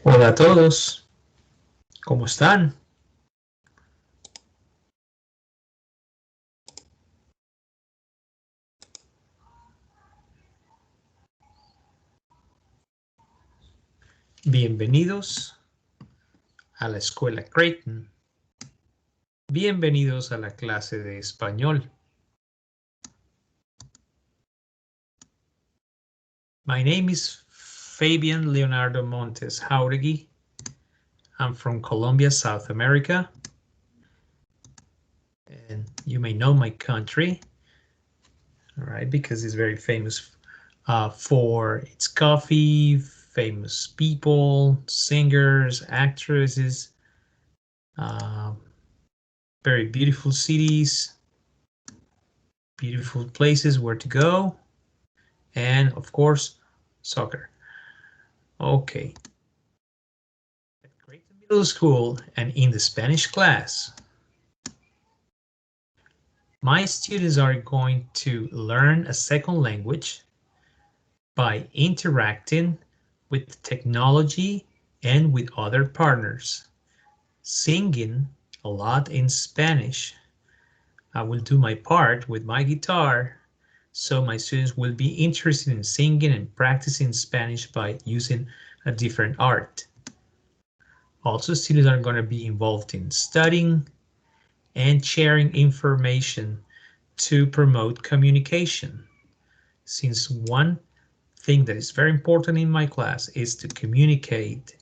Hola a todos, ¿cómo están? Bienvenidos a la escuela Creighton. Bienvenidos a la clase de español. My name is Fabian Leonardo Montes Jauregui. I'm from Colombia, South America. And you may know my country, all right, because it's very famous for its coffee, famous people, singers, actresses, very beautiful cities, beautiful places where to go, and of course, soccer. Okay. At Creighton Middle School and in the Spanish class, my students are going to learn a second language by interacting with technology and with other partners, singing a lot in Spanish. I will do my part with my guitar, so my students will be interested in singing and practicing Spanish by using a different art. Also, students are going to be involved in studying and sharing information to promote communication, since one thing that is very important in my class is to communicate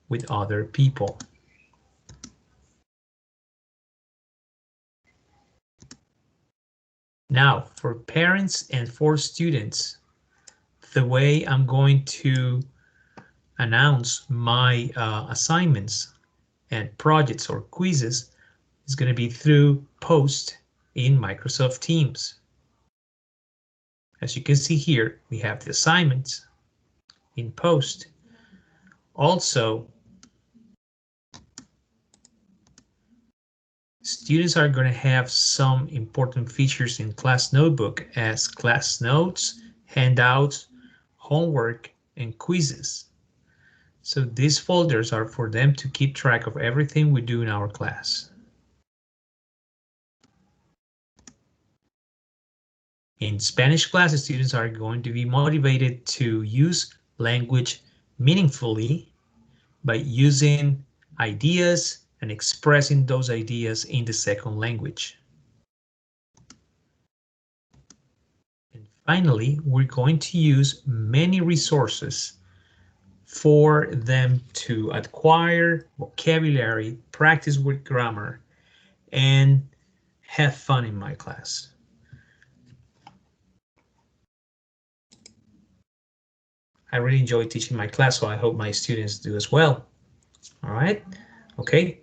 with other people. Now, for parents and for students, the way I'm going to announce my assignments and projects or quizzes is going to be through post in Microsoft Teams. As you can see here, we have the assignments in post. Also, students are going to have some important features in class notebook as class notes, handouts, homework, and quizzes. So these folders are for them to keep track of everything we do in our class. In Spanish class, students are going to be motivated to use language meaningfully by using ideas and expressing those ideas in the second language. And finally, we're going to use many resources for them to acquire vocabulary, practice with grammar, and have fun in my class. I really enjoy teaching my class, so I hope my students do as well. All right. Okay.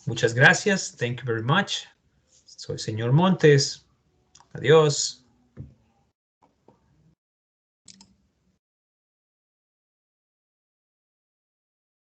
Muchas gracias. Thank you very much. Soy señor Montes. Adiós.